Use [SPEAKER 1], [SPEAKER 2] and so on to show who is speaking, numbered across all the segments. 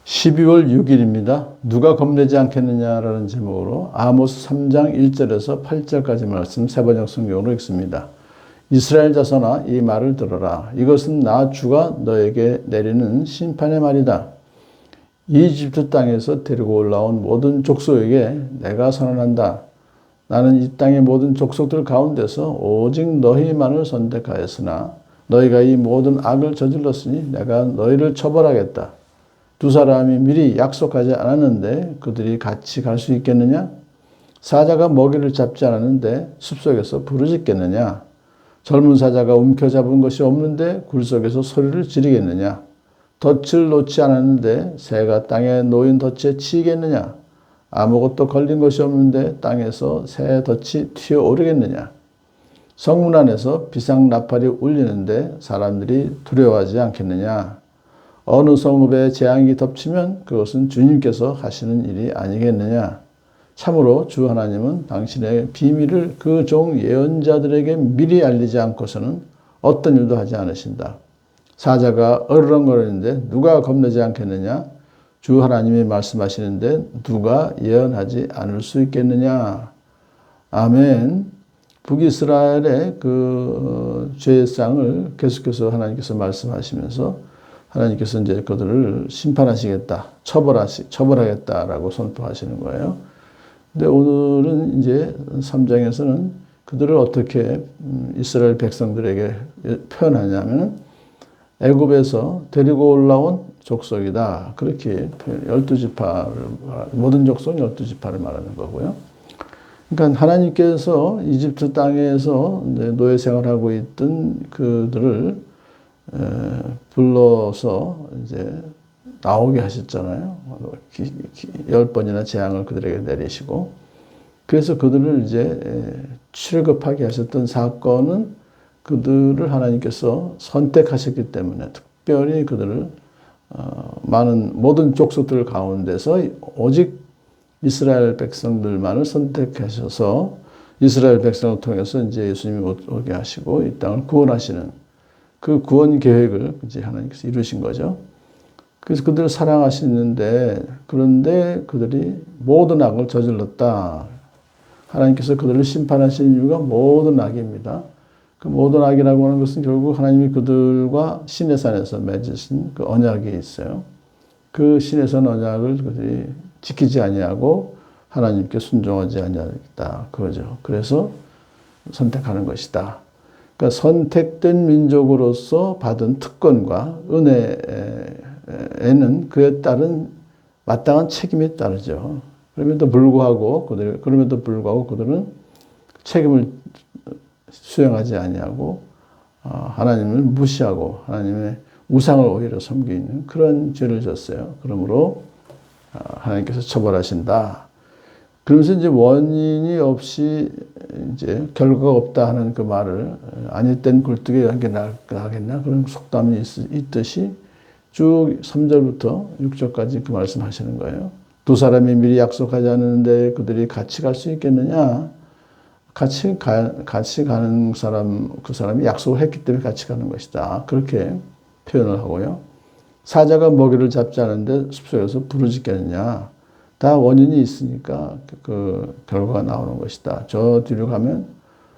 [SPEAKER 1] 12월 6일입니다. 누가 겁내지 않겠느냐라는 제목으로 아모스 3장 1절에서 8절까지 말씀 세번역 성경으로 읽습니다. 이스라엘 자손아 이 말을 들어라. 이것은 나 주가 너에게 내리는 심판의 말이다. 이집트 땅에서 데리고 올라온 모든 족속에게 내가 선언한다. 나는 이 땅의 모든 족속들 가운데서 오직 너희만을 선택하였으나 너희가 이 모든 악을 저질렀으니 내가 너희를 처벌하겠다. 두 사람이 미리 약속하지 않았는데 그들이 같이 갈 수 있겠느냐? 사자가 먹이를 잡지 않았는데 숲속에서 부르짖겠느냐? 젊은 사자가 움켜잡은 것이 없는데 굴속에서 소리를 지르겠느냐? 덫을 놓지 않았는데 새가 땅에 놓인 덫에 치이겠느냐? 아무것도 걸린 것이 없는데 땅에서 새 덫이 튀어오르겠느냐? 성문 안에서 비상나팔이 울리는데 사람들이 두려워하지 않겠느냐? 어느 성읍에 재앙이 덮치면 그것은 주님께서 하시는 일이 아니겠느냐? 참으로 주 하나님은 당신의 비밀을 그 종 예언자들에게 미리 알리지 않고서는 어떤 일도 하지 않으신다. 사자가 어르렁거리는데 누가 겁내지 않겠느냐? 주 하나님이 말씀하시는데 누가 예언하지 않을 수 있겠느냐? 아멘. 북이스라엘의 그 죄상을 계속해서 하나님께서 말씀하시면서 하나님께서 이제 그들을 심판하시겠다, 처벌하겠다라고 선포하시는 거예요. 근데 오늘은 이제 3장에서는 그들을 어떻게 이스라엘 백성들에게 표현하냐면 애굽에서 데리고 올라온 족속이다. 그렇게 12지파를, 모든 족속은 12지파를 말하는 거고요. 그러니까 하나님께서 이집트 땅에서 노예 생활하고 있던 그들을 불러서 이제 나오게 하셨잖아요. 10번이나 재앙을 그들에게 내리시고, 그래서 그들을 이제 출애굽하게 하셨던 사건은 그들을 하나님께서 선택하셨기 때문에 특별히 그들을 모든 족속들 가운데서 오직 이스라엘 백성들만을 선택하셔서 이스라엘 백성을 통해서 이제 예수님이 오게 하시고 이 땅을 구원하시는 그 구원 계획을 이제 하나님께서 이루신 거죠. 그래서 그들을 사랑하시는데, 그런데 그들이 모든 악을 저질렀다. 하나님께서 그들을 심판하신 이유가 모든 악입니다. 그 모든 악이라고 하는 것은 결국 하나님이 그들과 시내산에서 맺으신 그 언약이 있어요. 그 시내산 언약을 그들이 지키지 아니하고 하나님께 순종하지 아니하겠다. 그거죠. 그래서 선택하는 것이다. 그러니까 선택된 민족으로서 받은 특권과 은혜에는 그에 따른 마땅한 책임이 따르죠. 그럼에도 불구하고 그들은 책임을 수행하지 아니하고 하나님을 무시하고 하나님의 우상을 오히려 섬기는 그런 죄를 졌어요. 그러므로 하나님께서 처벌하신다. 그러면서 이제 원인이 없이 이제 결과가 없다 하는 그 말을 아닐 땐 굴뚝에 한 게 나겠나 그런 속담이 있듯이 쭉 3절부터 6절까지 그 말씀하시는 거예요. 두 사람이 미리 약속하지 않았는데 그들이 같이 갈 수 있겠느냐? 같이 가는 사람, 그 사람이 약속을 했기 때문에 같이 가는 것이다. 그렇게 표현을 하고요. 사자가 먹이를 잡지 않았는데 숲속에서 부르짖겠느냐? 다 원인이 있으니까 그 결과가 나오는 것이다. 저 뒤로 가면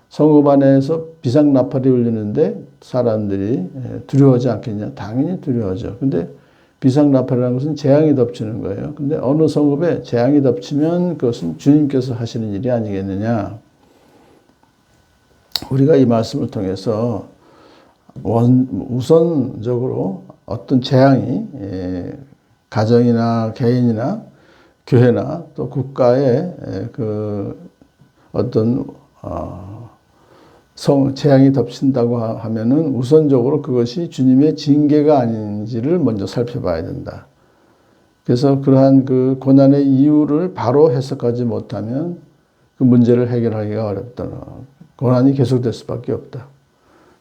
[SPEAKER 1] 성읍 안에서 비상나팔이 울리는데 사람들이 두려워하지 않겠냐? 당연히 두려워하죠. 근데 비상나팔이라는 것은 재앙이 덮치는 거예요. 근데 어느 성읍에 재앙이 덮치면 그것은 주님께서 하시는 일이 아니겠느냐? 우리가 이 말씀을 통해서 우선적으로 어떤 재앙이 가정이나 개인이나 교회나 또 국가의 그 어떤 재앙이 덮친다고 하면은 우선적으로 그것이 주님의 징계가 아닌지를 먼저 살펴봐야 된다. 그래서 그러한 그 고난의 이유를 바로 해석하지 못하면 그 문제를 해결하기가 어렵다. 고난이 계속될 수밖에 없다.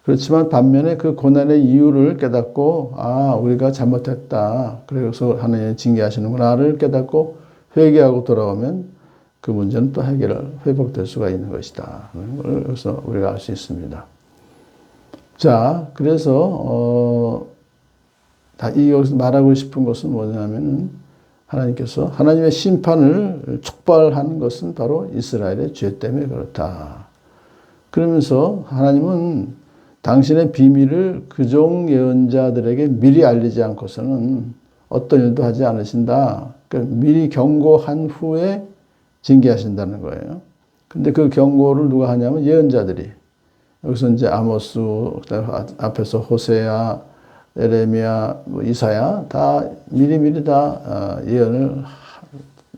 [SPEAKER 1] 그렇지만 반면에 그 고난의 이유를 깨닫고 우리가 잘못했다. 그래서 하나님이 징계하시는구나를 깨닫고 회개하고 돌아오면 그 문제는 또 회복될 수가 있는 것이다. 그래서 우리가 알 수 있습니다. 자, 그래서 여기서 말하고 싶은 것은 뭐냐면은 하나님께서 하나님의 심판을 촉발하는 것은 바로 이스라엘의 죄 때문에 그렇다. 그러면서 하나님은 당신의 비밀을 그종 예언자들에게 미리 알리지 않고서는 어떤 일도 하지 않으신다. 그러니까 미리 경고한 후에 징계하신다는 거예요. 근데 그 경고를 누가 하냐면 예언자들이. 여기서 이제 아모스, 앞에서 호세아, 에레미야, 이사야 다 미리미리 다 예언을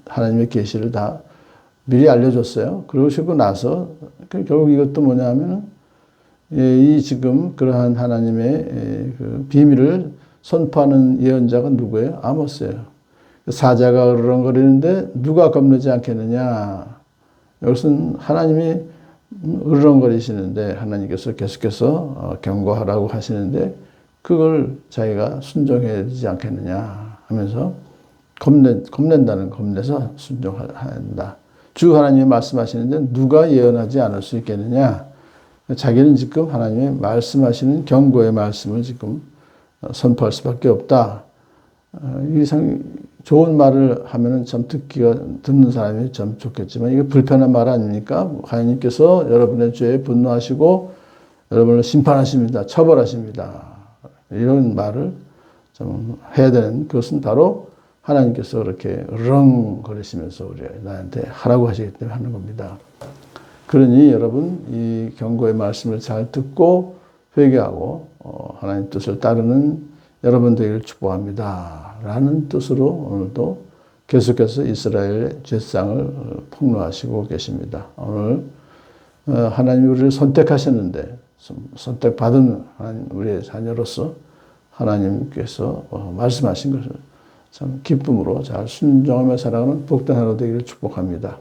[SPEAKER 1] 하나님의 계시를 다 미리 알려줬어요. 그러시고 나서 결국 이것도 뭐냐면 이 지금 그러한 하나님의 그 비밀을 선포하는 예언자가 누구예요? 아모스예요. 사자가 으르렁거리는데 누가 겁내지 않겠느냐? 이것은 하나님이 으르렁거리시는데 하나님께서 계속해서 경고하라고 하시는데 그걸 자기가 순종해야 되지 않겠느냐 하면서 겁내서 순종한다. 주 하나님이 말씀하시는데 누가 예언하지 않을 수 있겠느냐? 자기는 지금 하나님이 말씀하시는 경고의 말씀을 지금 선포할 수밖에 없다. 이상 좋은 말을 하면은 참 듣는 사람이 참 좋겠지만 이게 불편한 말 아닙니까? 하나님께서 여러분의 죄에 분노하시고 여러분을 심판하십니다. 처벌하십니다. 이런 말을 좀 해야 되는 그것은 바로 하나님께서 그렇게 으렁거리시면서 나한테 하라고 하시기 때문에 하는 겁니다. 그러니 여러분 이 경고의 말씀을 잘 듣고 회개하고 하나님 뜻을 따르는 여러분 되기를 축복합니다. 라는 뜻으로 오늘도 계속해서 이스라엘의 죄상을 폭로하시고 계십니다. 오늘 하나님이 우리를 선택하셨는데 선택받은 하나님 우리의 자녀로서 하나님께서 말씀하신 것을 참 기쁨으로 잘 순종하며 살아가는 복된 하루 되기를 축복합니다.